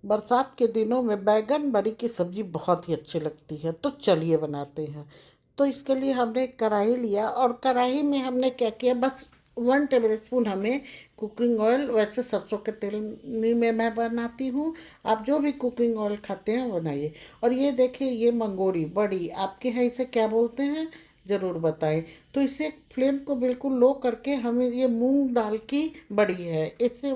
बरसात के दिनों में बैगन बड़ी की सब्ज़ी बहुत ही अच्छी लगती है, तो चलिए बनाते हैं। तो इसके लिए हमने एक कढ़ाई लिया और कढ़ाई में हमने क्या किया, बस 1 टेबल स्पून हमें कुकिंग ऑयल, वैसे सरसों के तेल में मैं बनाती हूँ। आप जो भी कुकिंग ऑयल खाते हैं वो बनाइए। और ये देखिए, ये मंगोड़ी बड़ी, आपके यहाँ इसे क्या बोलते हैं ज़रूर बताएं। तो इसे फ्लेम को बिल्कुल लो करके, हमें ये मूंग दाल की बड़ी है, इससे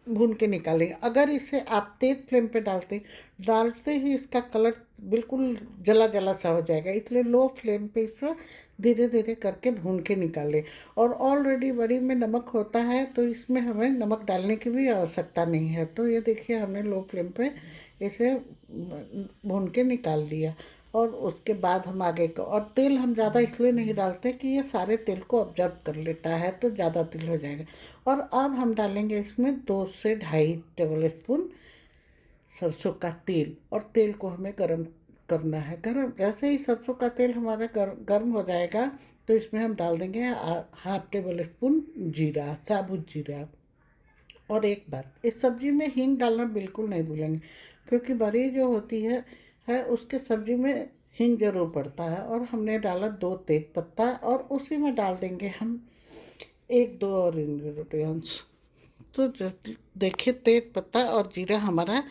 भून के निकालेंगे। अगर इसे आप तेज फ्लेम पे डालते ही इसका कलर बिल्कुल जला जला सा हो जाएगा, इसलिए लो फ्लेम पे इसे धीरे धीरे करके भून के निकालें। और ऑलरेडी बड़ी में नमक होता है, तो इसमें हमें नमक डालने की भी आवश्यकता नहीं है। तो ये देखिए, हमने लो फ्लेम पे इसे भून के निकाल लिया। और उसके बाद हम आगे का, और तेल हम ज़्यादा इसलिए नहीं डालते कि ये सारे तेल को ऑब्जर्व कर लेता है, तो ज़्यादा तेल हो जाएगा। और अब हम डालेंगे इसमें 2 से ढाई टेबल स्पून सरसों का तेल। और तेल को हमें गरम करना है। गरम जैसे ही सरसों का तेल हमारा गर्म हो जाएगा, तो इसमें हम डाल देंगे हाफ टेबल स्पून जीरा, साबुत जीरा। और एक बात, इस सब्जी में हींग डालना बिल्कुल नहीं भूलेंगे, क्योंकि बड़ी जो होती है उसके सब्जी में हींग जरूर पड़ता है। और हमने डाला 2 तेज पत्ता, और उसी में डाल देंगे हम एक दो और इंग्रेडिएंट्स। तो देखिए, तेज पत्ता और जीरा हमारा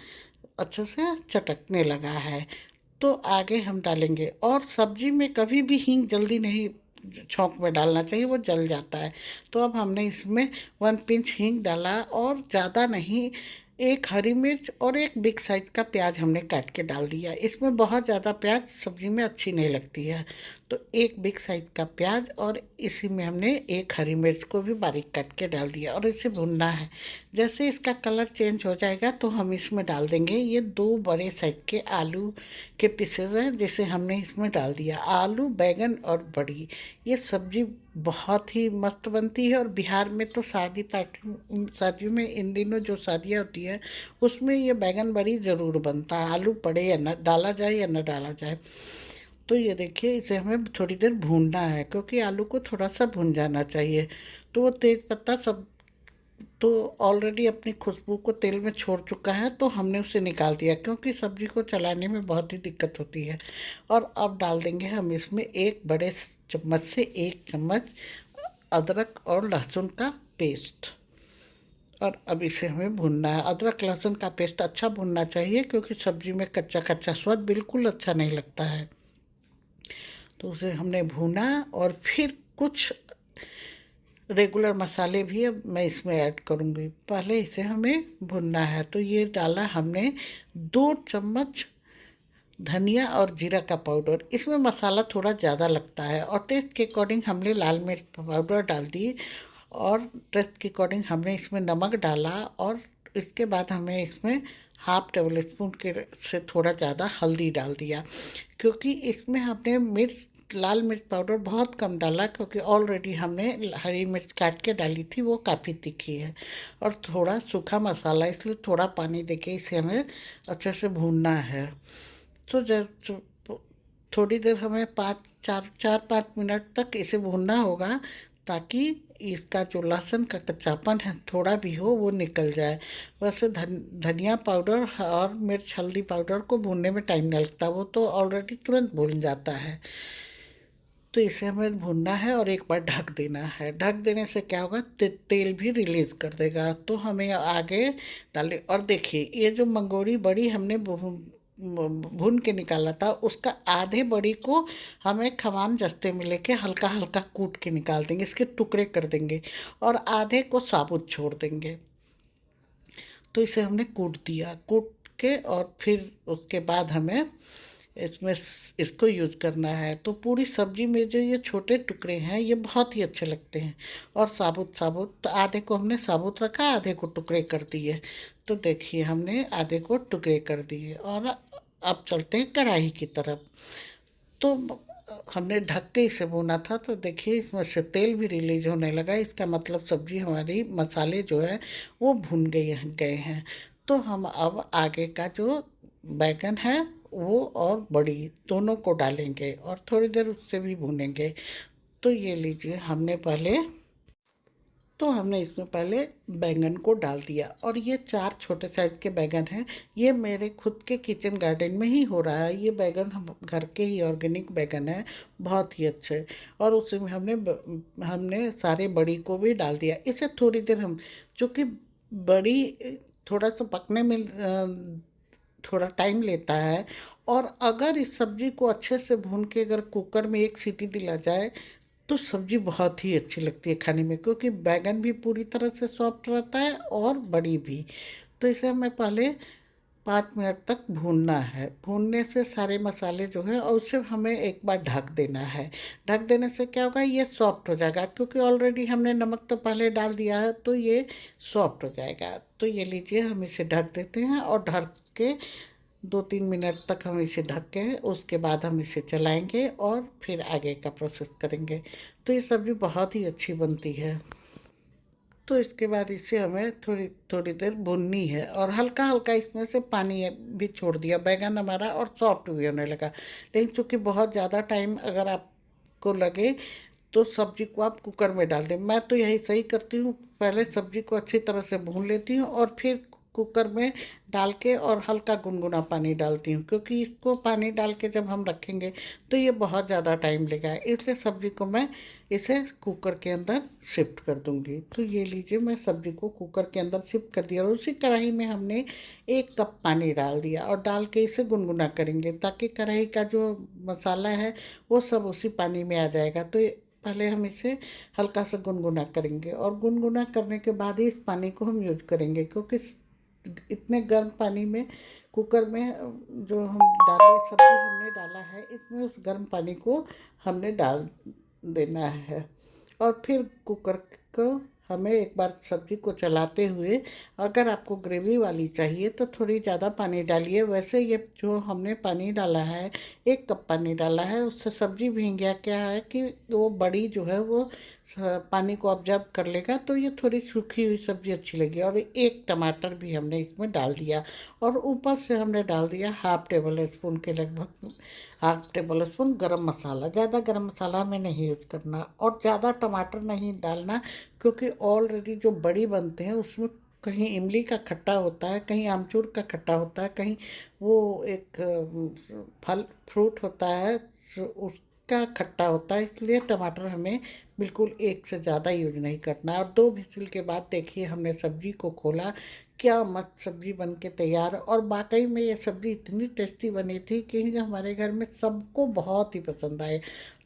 अच्छे से चटकने लगा है। तो आगे हम डालेंगे, और सब्जी में कभी भी हींग जल्दी नहीं छौंक में डालना चाहिए, वो जल जाता है। तो अब हमने इसमें 1 पिंच हींग डाला, और ज़्यादा नहीं, एक हरी मिर्च और एक बिग साइज का प्याज हमने काट के डाल दिया। इसमें बहुत ज़्यादा प्याज सब्जी में अच्छी नहीं लगती है, तो एक बिग साइज का प्याज, और इसी में हमने एक हरी मिर्च को भी बारीक काट के डाल दिया, और इसे भूनना है। जैसे इसका कलर चेंज हो जाएगा, तो हम इसमें डाल देंगे ये 2 बड़े साइज के आलू के पीसेज हैं, जिसे हमने इसमें डाल दिया। आलू, बैगन और बड़ी, ये सब्जी बहुत ही मस्त बनती है। और बिहार में तो शादी पार्टी, शादियों में, इन दिनों जो शादियाँ होती है उसमें ये बैगन बड़ी ज़रूर बनता है, आलू पड़े या न डाला जाए या न डाला जाए। तो ये देखिए, इसे हमें थोड़ी देर भूनना है, क्योंकि आलू को थोड़ा सा भून जाना चाहिए। तो वो तेज पत्ता सब तो ऑलरेडी अपनी खुशबू को तेल में छोड़ चुका है, तो हमने उसे निकाल दिया, क्योंकि सब्जी को चलाने में बहुत ही दिक्कत होती है। और अब डाल देंगे हम इसमें एक बड़े चम्मच से 1 चम्मच अदरक और लहसुन का पेस्ट। और अब इसे हमें भूनना है। अदरक लहसुन का पेस्ट अच्छा भूनना चाहिए, क्योंकि सब्जी में कच्चा कच्चा स्वाद बिल्कुल अच्छा नहीं लगता है। तो उसे हमने भूना, और फिर कुछ रेगुलर मसाले भी अब मैं इसमें ऐड करूँगी। पहले इसे हमें भुनना है। तो ये डाला हमने 2 चम्मच धनिया और जीरा का पाउडर। इसमें मसाला थोड़ा ज़्यादा लगता है, और टेस्ट के अकॉर्डिंग हमने लाल मिर्च पाउडर डाल दी, और टेस्ट के अकॉर्डिंग हमने इसमें नमक डाला। और इसके बाद हमें इसमें हाफ टेबल स्पून के से थोड़ा ज़्यादा हल्दी डाल दिया, क्योंकि इसमें हमने लाल मिर्च पाउडर बहुत कम डाला, क्योंकि ऑलरेडी हमने हरी मिर्च काट के डाली थी, वो काफ़ी तीखी है। और थोड़ा सूखा मसाला, इसलिए थोड़ा पानी देके इसे हमें अच्छे से भूनना है। तो जैसे थोड़ी देर हमें 4-5 मिनट तक इसे भूनना होगा, ताकि इसका जो लहसुन का कच्चापन है थोड़ा भी हो, वो निकल जाए। वैसे धनिया पाउडर और मिर्च हल्दी पाउडर को भूनने में टाइम नहीं लगता, वो तो ऑलरेडी तुरंत भून जाता है। तो इसे हमें भूनना है, और एक बार ढक देना है। ढक देने से क्या होगा, तेल भी रिलीज कर देगा। तो हमें आगे डाले, और देखिए, ये जो मंगोड़ी बड़ी हमने भून के निकाला था, उसका आधे बड़ी को हमें खमाम जस्ते में लेके हल्का हल्का कूट के निकाल देंगे, इसके टुकड़े कर देंगे, और आधे को साबुत छोड़ देंगे। तो इसे हमने कूट दिया, कूट के, और फिर उसके बाद हमें इसमें इसको यूज करना है। तो पूरी सब्जी में जो ये छोटे टुकड़े हैं, ये बहुत ही अच्छे लगते हैं। और साबुत साबुत, तो आधे को हमने साबुत रखा, आधे को टुकड़े कर दिए। तो देखिए, हमने आधे को टुकड़े कर दिए। और अब चलते हैं कढ़ाई की तरफ। तो हमने ढक के इसे भुना था, तो देखिए इसमें से तेल भी रिलीज होने लगा। इसका मतलब सब्जी हमारी, मसाले जो है वो भुन गए हैं। तो हम अब आगे का जो बैगन है वो और बड़ी दोनों को डालेंगे, और थोड़ी देर उससे भी भूनेंगे। तो ये लीजिए, हमने पहले तो हमने इसमें पहले बैंगन को डाल दिया, और ये 4 छोटे साइज़ के बैंगन हैं। ये मेरे खुद के किचन गार्डन में ही हो रहा है। ये बैंगन हम घर के ही ऑर्गेनिक बैंगन है, बहुत ही अच्छे। और उसी में हमने सारे बड़ी को भी डाल दिया। इसे थोड़ी देर हम, चूँकि बड़ी थोड़ा सा पकने में थोड़ा टाइम लेता है, और अगर इस सब्ज़ी को अच्छे से भून के अगर कुकर में एक सीटी दिला जाए तो सब्ज़ी बहुत ही अच्छी लगती है खाने में, क्योंकि बैंगन भी पूरी तरह से सॉफ्ट रहता है और बड़ी भी। तो इसे हमें पहले 5 मिनट तक भूनना है। भूनने से सारे मसाले जो है, और उसे हमें एक बार ढक देना है। ढक देने से क्या होगा, ये सॉफ्ट हो जाएगा, क्योंकि ऑलरेडी हमने नमक तो पहले डाल दिया है, तो ये सॉफ्ट हो जाएगा। तो ये लीजिए, हम इसे ढक देते हैं, और ढक के 2-3 मिनट तक हम इसे ढक के, उसके बाद हम इसे चलाएंगे और फिर आगे का प्रोसेस करेंगे। तो ये सब्ज़ी बहुत ही अच्छी बनती है। तो इसके बाद इसे हमें थोड़ी थोड़ी देर भूननी है, और हल्का हल्का इसमें से पानी भी छोड़ दिया। बैगन हमारा और सॉफ्ट भी होने लगा। लेकिन चूँकि बहुत ज़्यादा टाइम अगर आपको लगे तो सब्जी को आप कुकर में डाल दें। मैं तो यही सही करती हूँ, पहले सब्जी को अच्छी तरह से भून लेती हूँ और फिर कुकर में डाल के और हल्का गुनगुना पानी डालती हूँ, क्योंकि इसको पानी डाल के जब हम रखेंगे तो ये बहुत ज़्यादा टाइम लेगा। इसलिए सब्जी को मैं इसे कुकर के अंदर शिफ्ट कर दूँगी। तो ये लीजिए, मैं सब्जी को कुकर के अंदर शिफ्ट कर दिया, और उसी कढ़ाई में हमने 1 कप पानी डाल दिया, और डाल के इसे गुनगुना करेंगे, ताकि कढ़ाई का जो मसाला है वो सब उसी पानी में आ जाएगा। तो पहले हम इसे हल्का सा गुनगुना करेंगे, और गुनगुना करने के बाद ही इस पानी को हम यूज करेंगे, क्योंकि इतने गर्म पानी में कुकर में जो हम डाले सब्जी हमने डाला है, इसमें उस गर्म पानी को हमने डाल देना है। और फिर कुकर को हमें एक बार सब्जी को चलाते हुए, अगर आपको ग्रेवी वाली चाहिए तो थोड़ी ज़्यादा पानी डालिए। वैसे ये जो हमने पानी डाला है, 1 कप पानी डाला है, उससे सब्जी भीग गया, क्या है कि वो बड़ी जो है वो पानी को ऑब्जर्व कर लेगा, तो ये थोड़ी सूखी हुई सब्ज़ी अच्छी लगी। और 1 टमाटर भी हमने इसमें डाल दिया, और ऊपर से हमने डाल दिया हाफ टेबल स्पून के लगभग, हाफ टेबल स्पून गरम मसाला। ज़्यादा गरम मसाला हमें नहीं यूज करना, और ज़्यादा टमाटर नहीं डालना, क्योंकि ऑलरेडी जो बड़ी बनते हैं उसमें कहीं इमली का खट्टा होता है, कहीं आमचूर का खट्टा होता है, कहीं वो एक फल फ्रूट होता है उसका खट्टा होता है। इसलिए टमाटर हमें बिल्कुल एक से ज़्यादा यूज नहीं करना। और 2 विसिल के बाद देखिए, हमने सब्जी को खोला, क्या मस्त सब्जी बन के तैयार। और वाकई में ये सब्जी इतनी टेस्टी बनी थी कि हमारे घर में सबको बहुत ही पसंद आए।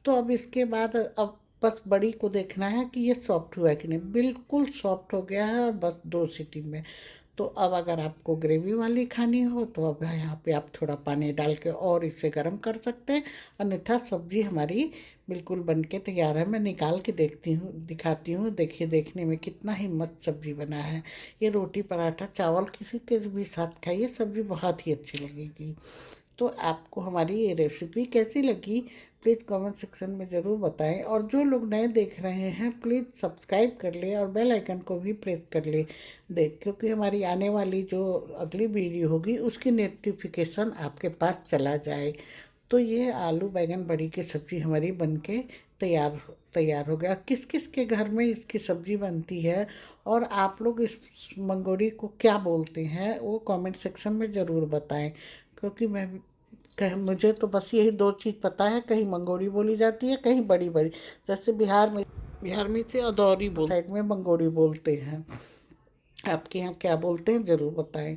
तो अब इसके बाद अब बस बड़ी को देखना है कि ये सॉफ्ट हुआ है कि नहीं। बिल्कुल सॉफ्ट हो गया है, और बस 2 सीटी में। तो अब अगर आपको ग्रेवी वाली खानी हो तो अब यहाँ पे आप थोड़ा पानी डाल के और इसे गर्म कर सकते हैं। अन्यथा सब्जी हमारी बिल्कुल बन के तैयार है। मैं निकाल के देखती हूँ, दिखाती हूँ। देखिए, देखने में कितना ही मस्त सब्जी बना है। ये रोटी पराठा चावल किसी के भी साथ खाइए, सब्जी बहुत ही अच्छी लगेगी। तो आपको हमारी ये रेसिपी कैसी लगी, प्लीज़ कमेंट सेक्शन में ज़रूर बताएं। और जो लोग नए देख रहे हैं, प्लीज़ सब्सक्राइब कर ले और बेल आइकन को भी प्रेस कर ले क्योंकि हमारी आने वाली जो अगली वीडियो होगी उसकी नोटिफिकेशन आपके पास चला जाए। तो ये आलू बैंगन बड़ी की सब्ज़ी हमारी बनके तैयार तैयार हो गया। किस किस के घर में इसकी सब्ज़ी बनती है, और आप लोग इस मंगोड़ी को क्या बोलते हैं, वो कमेंट सेक्शन में ज़रूर बताएं। क्योंकि मुझे तो बस यही 2 चीज़ पता है, कहीं मंगोड़ी बोली जाती है, कहीं बड़ी बड़ी। जैसे बिहार में से अदौरी साइड में मंगोड़ी बोलते हैं। आपके यहाँ क्या बोलते हैं ज़रूर बताएं,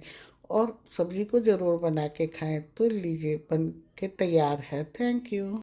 और सब्ज़ी को ज़रूर बना के खाएं। तो लीजिए, बन के तैयार है। Thank you.